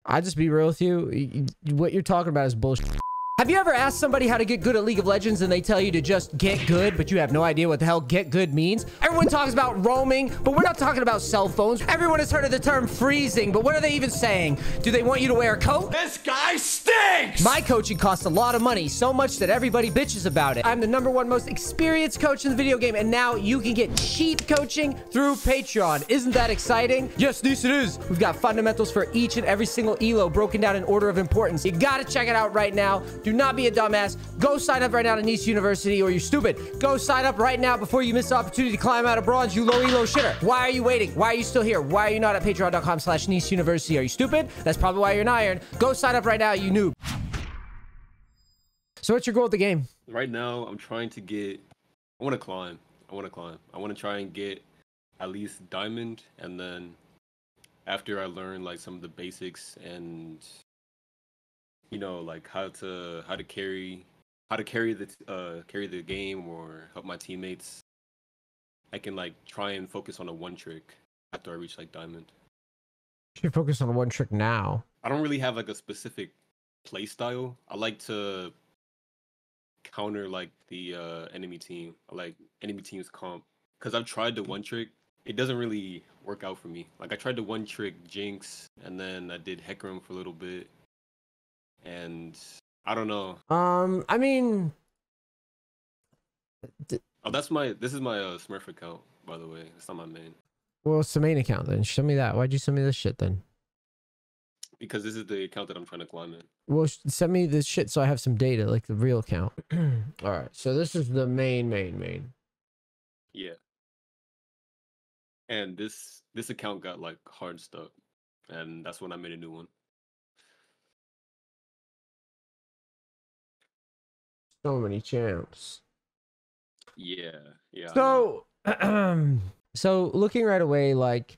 I'll just be real with you. What you're talking about is bullshit. Have you ever asked somebody how to get good at League of Legends and they tell you to just get good, but you have no idea what the hell get good means? Everyone talks about roaming, but we're not talking about cell phones. Everyone has heard of the term freezing, but what are they even saying? Do they want you to wear a coat? This guy stinks! My coaching costs a lot of money, so much that everybody bitches about it. I'm the #1 most experienced coach in the video game, and now you can get cheap coaching through Patreon. Isn't that exciting? Yes, this it is. We've got fundamentals for each and every single elo broken down in order of importance. You gotta check it out right now. Do not be a dumbass. Go sign up right now to NEACE University, or you're stupid. Go sign up right now before you miss the opportunity to climb out of bronze, you low elo shitter. Why are you waiting? Why are you still here? Why are you not at patreon.com/NEACE University? Are you stupid? That's probably why you're an iron. Go sign up right now, you noob. So what's your goal with the game? Right now, I'm trying to get... I want to climb. I want to try and get at least diamond, and then after I learn like some of the basics and... you know, like how to carry the game or help my teammates. I can like try and focus on a one trick after I reach like diamond. You should focus on one trick now. I don't really have like a specific play style. I like to counter like the enemy team. I like enemy team's comp, because I've tried the one trick. It doesn't really work out for me. Like I tried the one trick Jinx, and then I did Hecarim for a little bit. And I don't know. I mean, oh, this is my Smurf account, by the way. It's not my main. Well, it's the main account then. Show me that. Why'd you send me this shit then? Because this is the account that I'm trying to climb in. Well, send me this shit so I have some data, like the real account. All right, so this is the main. Yeah. And this account got like hard stuck, and that's when I made a new one. So many champs. Yeah. So, so looking right away, like,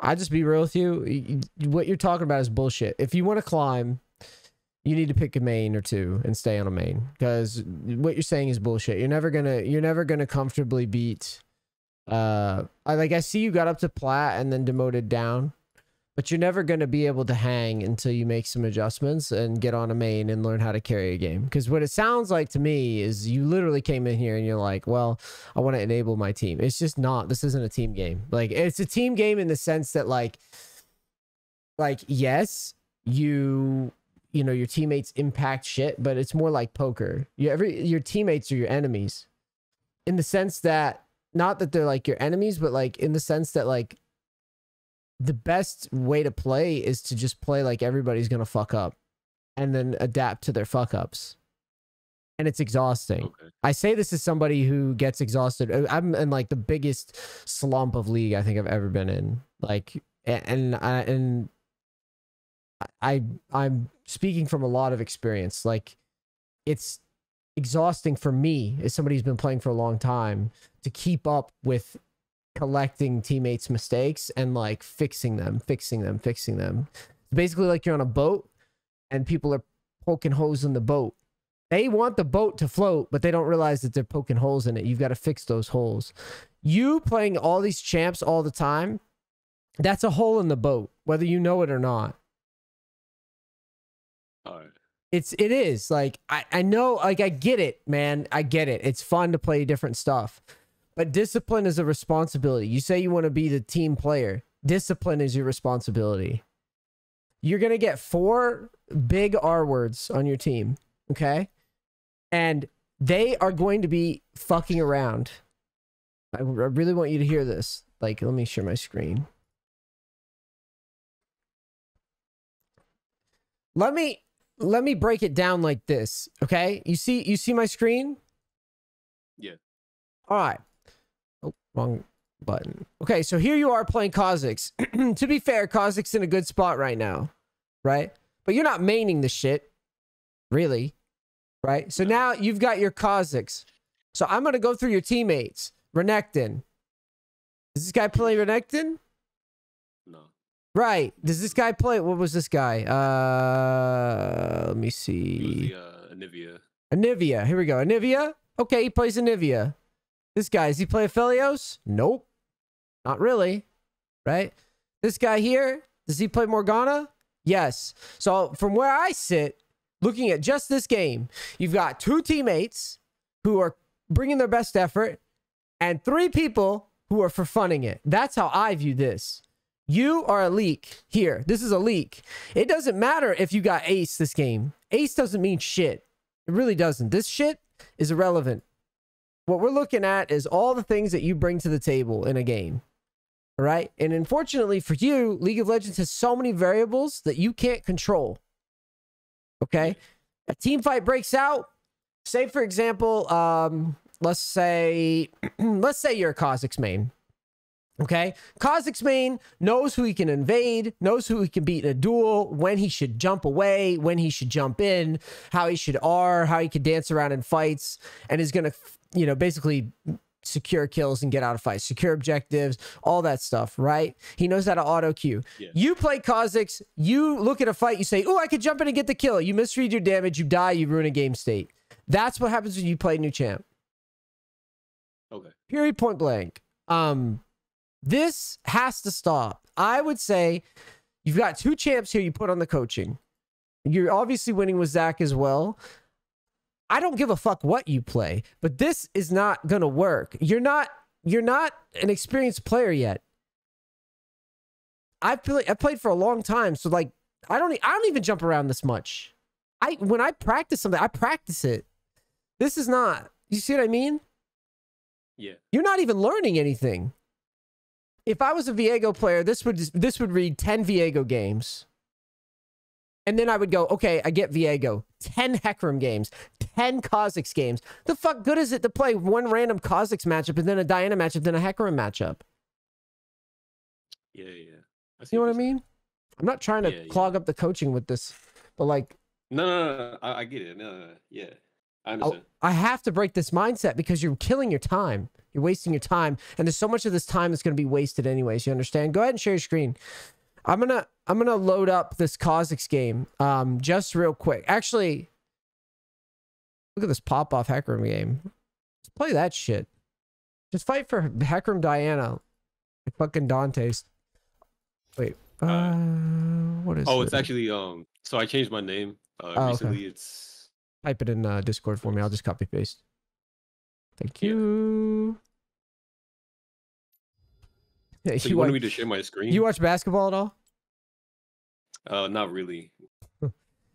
I'll just be real with you. What you're talking about is bullshit. If you want to climb, you need to pick a main or two and stay on a main, because what you're saying is bullshit. You're never gonna comfortably beat. I see you got up to plat and then demoted down. But you're never going to be able to hang until you make some adjustments and get on a main and learn how to carry a game. Because what it sounds like to me is you literally came in here and you're like, well, I want to enable my team. It's just not. This isn't a team game. Like, it's a team game in the sense that, like yes, you know, your teammates impact shit, but it's more like poker. Your teammates are your enemies. In the sense that, not that they're like your enemies, but like in the sense that, like, the best way to play is to just play like everybody's gonna fuck up and then adapt to their fuck ups. And it's exhausting. Okay. I say this as somebody who gets exhausted. I'm in like the biggest slump of League I think I've ever been in. Like, I'm speaking from a lot of experience. Like, it's exhausting for me as somebody who's been playing for a long time to keep up with collecting teammates' mistakes and like fixing them. Basically, like you're on a boat and people are poking holes in the boat. They want the boat to float, but they don't realize that they're poking holes in it. You've got to fix those holes. You playing all these champs all the time, that's a hole in the boat, whether you know it or not. All right. It is like, I know, like, I get it, man. I get it. It's fun to play different stuff. But discipline is a responsibility. You say you want to be the team player. Discipline is your responsibility. You're going to get 4 big R words on your team, okay? And they are going to be fucking around. I really want you to hear this. Like, let me share my screen. Let me break it down like this, okay? You see my screen? Yeah. All right. Oh, wrong button. Okay, so here you are playing Kha'Zix. To be fair, Kha'Zix in a good spot right now, right? But you're not maining the shit, really, right? So now you've got your Kha'Zix. So I'm going to go through your teammates. Renekton. Does this guy play Renekton? No. Right. Does this guy play... What was this guy? Let me see. It was the, Anivia. Anivia. Here we go. Anivia? Okay, he plays Anivia. This guy, does he play Aphelios? Nope. Not really. Right? This guy here, does he play Morgana? Yes. So from where I sit, looking at just this game, you've got 2 teammates who are bringing their best effort and 3 people who are for funning it. That's how I view this. You are a leak here. This is a leak. It doesn't matter if you got ace this game. Ace doesn't mean shit. It really doesn't. This shit is irrelevant. What we're looking at is all the things that you bring to the table in a game. All right? And unfortunately for you, League of Legends has so many variables that you can't control. Okay? A team fight breaks out. Say, for example, let's say you're a Kha'Zix main. Okay? Kha'Zix main knows who he can invade, knows who he can beat in a duel, when he should jump away, when he should jump in, how he should R, how he could dance around in fights, and is going to, you know, basically secure kills and get out of fights, secure objectives, all that stuff, right? He knows how to auto queue. Yeah. You play Kha'Zix, you look at a fight, you say, oh, I could jump in and get the kill. You misread your damage, you die, you ruin a game state. That's what happens when you play new champ. Okay. Period, point blank. This has to stop. I would say you've got 2 champs here you put on the coaching. You're obviously winning with Zach as well. I don't give a fuck what you play, but this is not going to work. You're not an experienced player yet. I played for a long time, so like I don't even jump around this much. When I practice something, I practice it. This is not. You see what I mean? Yeah. You're not even learning anything. If I was a Viego player, this would read 10 Viego games. And then I would go, okay, I get Viego. 10 Hecarim games. 10 Kha'Zix games. The fuck good is it to play one random Kha'Zix matchup and then a Diana matchup, then a Hecarim matchup? Yeah. You know what I mean? I'm not trying to clog up the coaching with this, but like... No. I get it. No. Yeah. I understand. I have to break this mindset because you're killing your time. You're wasting your time. And there's so much of this time that's going to be wasted anyways. You understand? Go ahead and share your screen. I'm gonna load up this Kha'Zix game just real quick. Actually, look at this pop-off Hecarim game. Let's play that shit. Just fight for Hecarim Diana. Like fucking Dante's. Wait. What is it? It's actually so I changed my name recently. Okay. It's type it in Discord for me. I'll just copy paste. Thank you. Yeah, so you wanted me to share my screen? You watch basketball at all? Not really.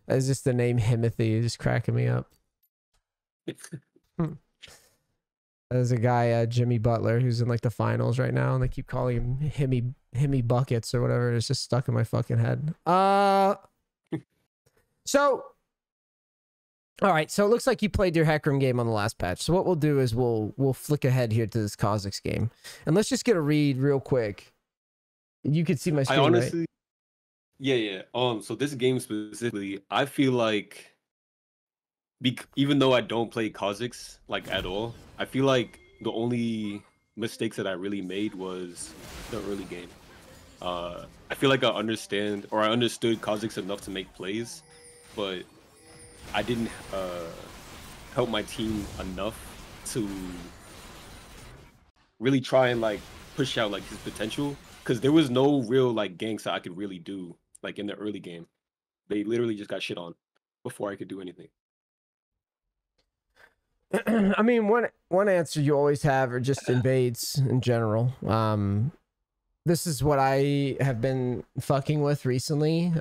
That's just the name Himothy is cracking me up. There's a guy, Jimmy Butler, who's in like the finals right now, and they keep calling him Himmy Buckets or whatever. It's just stuck in my fucking head. So, all right. So it looks like you played your Hecarim game on the last patch. So what we'll do is we'll flick ahead here to this Kha'Zix game, and let's just get a read real quick. You could see my screen, I honestly, right? Yeah. So this game specifically, I feel like, even though I don't play Kha'Zix like at all, I feel like the only mistakes that I really made was the early game. I feel like I understood Kha'Zix enough to make plays, but I didn't help my team enough to really try and like push out like his potential, because there was no real like ganks that I could really do like in the early game. They literally just got shit on before I could do anything. I mean, one answer you always have are just invades in general. This is what I have been fucking with recently.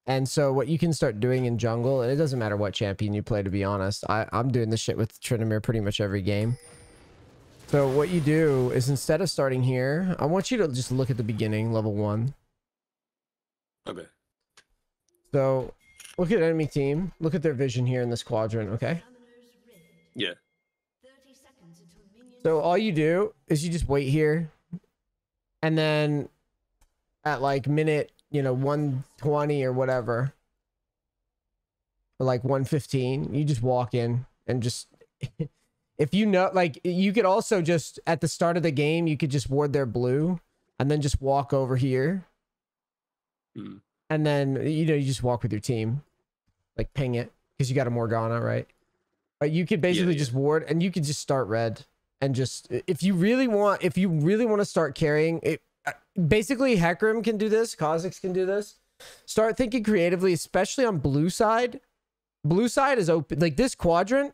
And so what you can start doing in jungle, and it doesn't matter what champion you play, to be honest. I'm doing this shit with Tryndamere pretty much every game. So what you do is, instead of starting here, I want you to just look at the beginning, level 1. Okay. So look at enemy team. Look at their vision here in this quadrant, okay? Yeah. So all you do is you just wait here. And then at like minute, 120 or whatever, or like 115, you just walk in and just, if you know, like, you could also just, at the start of the game, you could just ward their blue and then just walk over here. And then, you just walk with your team, like ping it, because you got a Morgana, right? But you could basically just ward, and you could just start red, and just, if you really want to start carrying it. Basically, Hecarim can do this, Kha'Zix can do this. Start thinking creatively, especially on blue side. Blue side is open. Like this quadrant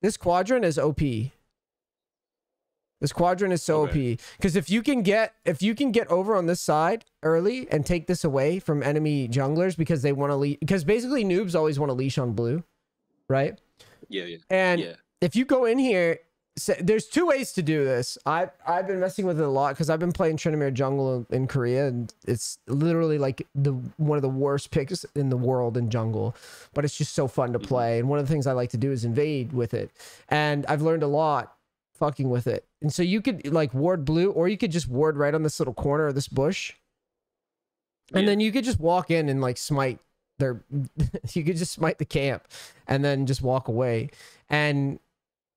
is OP. This quadrant is so Okay. OP. Because if you can get over on this side early and take this away from enemy junglers because they want to leash, because basically noobs always want to leash on blue, right? Yeah. And if you go in here, there's two ways to do this. I've been messing with it a lot because I've been playing Tryndamere jungle in Korea, and it's literally like one of the worst picks in the world in jungle, but it's just so fun to play. And one of the things I like to do is invade with it, and I've learned a lot fucking with it. And so you could like ward blue, or you could just ward right on this little corner of this bush, and then you could just walk in and like smite their you could just smite the camp and then just walk away. And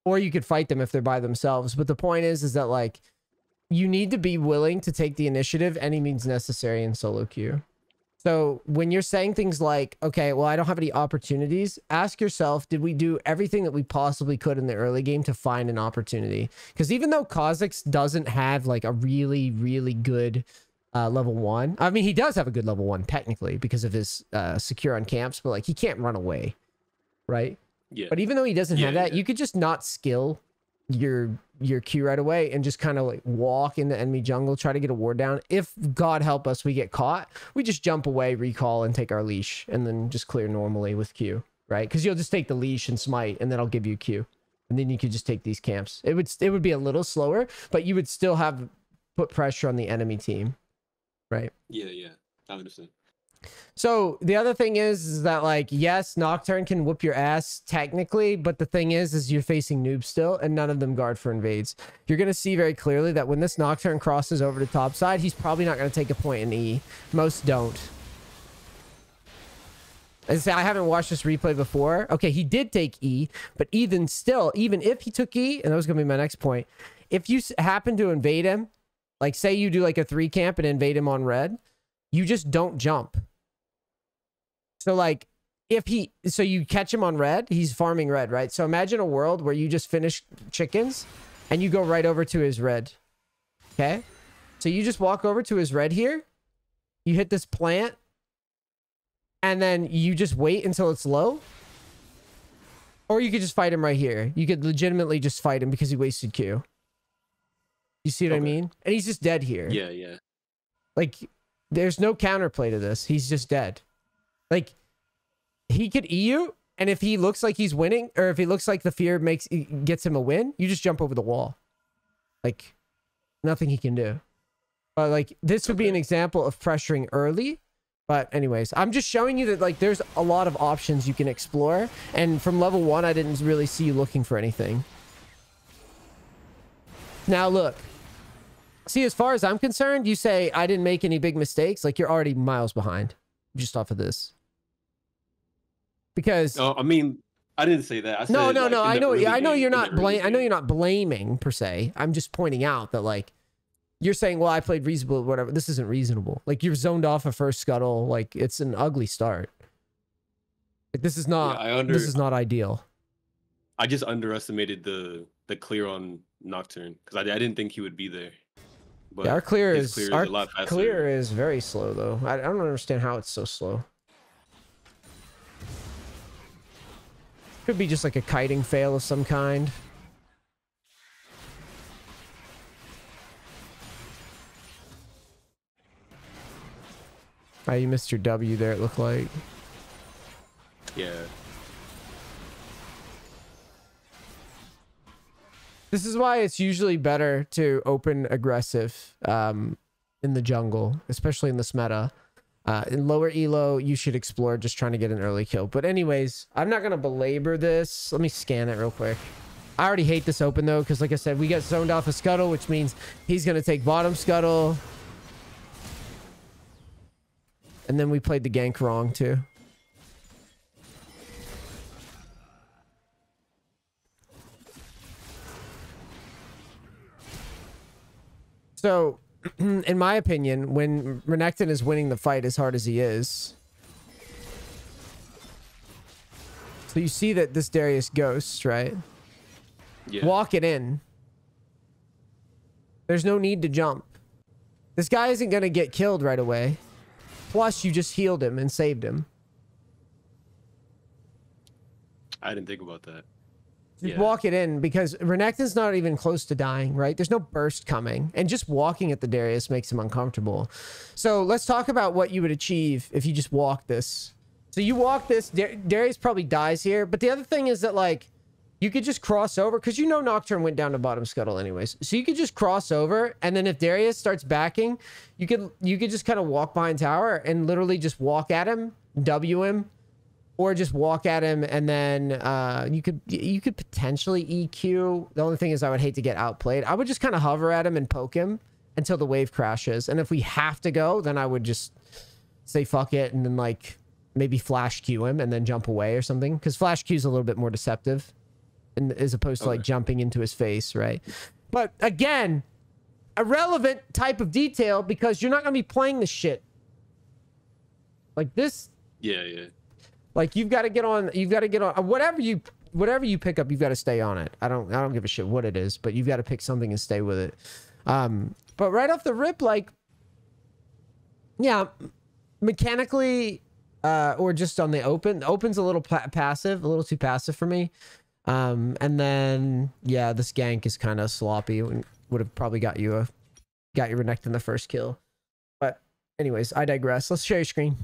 or you could fight them if they're by themselves. But the point is that like you need to be willing to take the initiative any means necessary in solo queue. So when you're saying things like, okay, well, I don't have any opportunities, ask yourself, did we do everything that we possibly could in the early game to find an opportunity? Because even though Kha'Zix doesn't have like a really, really good level 1, I mean, he does have a good level 1 technically because of his secure on camps, but like he can't run away, right? Yeah. But even though he doesn't have that, you could just not skill your Q right away and just kind of like walk into enemy jungle, try to get a ward down. If God help us, we get caught, we just jump away, recall, and take our leash, and then just clear normally with Q, right? Because you'll just take the leash and smite, and then I'll give you Q, and then you could just take these camps. It would be a little slower, but you would still have put pressure on the enemy team, right? Yeah. I understand. So the other thing is that like, yes, Nocturne can whoop your ass technically, but the thing is you're facing noobs still, and none of them guard for invades. You're going to see very clearly that when this Nocturne crosses over to top side, he's probably not going to take a point in E. Most don't. As I say, I haven't watched this replay before. Okay, he did take E, but even still, even if he took E, and that was going to be my next point, if you happen to invade him, like say you do like a 3 camp and invade him on red, you just don't jump. So like so you catch him on red, he's farming red, right? So imagine a world where you just finish chickens and you go right over to his red. Okay. So you just walk over to his red here. You hit this plant and then you just wait until it's low. Or you could just fight him right here. You could legitimately just fight him because he wasted Q. You see what I mean? And he's just dead here. Yeah. Like there's no counterplay to this. He's just dead. Like, he could E you, and if he looks like he's winning, or if he looks like the fear gets him a win, you just jump over the wall. Like, nothing he can do. But, like, this would be an example of pressuring early. But anyways, I'm just showing you that, like, there's a lot of options you can explore. And from level 1, I didn't really see you looking for anything. Now, look. See, as far as I'm concerned, you say, I didn't make any big mistakes. Like, you're already miles behind. Just off of this. Because I mean, I didn't say that. I said, no. Like, I know you're not I know you're not blaming per se. I'm just pointing out that like you're saying, well, I played reasonable, whatever. This isn't reasonable. Like you're zoned off a first scuttle. Like it's an ugly start. Like this is not. This is not ideal. I just underestimated the clear on Nocturne because I didn't think he would be there. But yeah, our clear is a lot faster. Clear is very slow though. I don't understand how it's so slow. Could be just like a kiting fail of some kind. Oh, you missed your W there, it looked like. Yeah. This is why it's usually better to open aggressive in the jungle, especially in this meta. In lower elo, you should explore just trying to get an early kill. But anyways, I'm not going to belabor this. Let me scan it real quick. I already hate this open though, because like I said, we got zoned off a scuttle, which means he's going to take bottom scuttle. And then we played the gank wrong too. So, in my opinion, when Renekton is winning the fight as hard as he is, so you see that this Darius ghosts, right? Yeah. Walk it in. There's no need to jump. This guy isn't going to get killed right away. plus you just healed him and saved him. I didn't think about that. Just walk it in, because Renekton's not even close to dying, right? There's no burst coming, and just walking at the Darius makes him uncomfortable. So let's talk about what you would achieve if you just walk this. So you walk this, Darius probably dies here, but the other thing is that, like, you could just cross over, because you know Nocturne went down to bottom scuttle anyways. So you could just cross over, and then if Darius starts backing, you could just kind of walk behind tower and literally just walk at him, W him, or just walk at him, and then you could potentially EQ. The only thing is I would hate to get outplayed. I would just kind of hover at him and poke him until the wave crashes. And if we have to go, then I would just say fuck it, and then like maybe flash Q him and then jump away or something. Because flash Q is a little bit more deceptive, and as opposed to like jumping into his face, right? But again, a relevant type of detail, because you're not gonna be playing this shit like this. Yeah, yeah. Like you've got to get on. You've got to get on whatever you pick up. You've got to stay on it. I don't give a shit what it is, but you've got to pick something and stay with it. But right off the rip, like, yeah, mechanically, or just on the open. The open's a little passive, a little too passive for me. And then yeah, this gank is kind of sloppy. Would have probably got you Renekton the first kill. But anyways, I digress. Let's share your screen.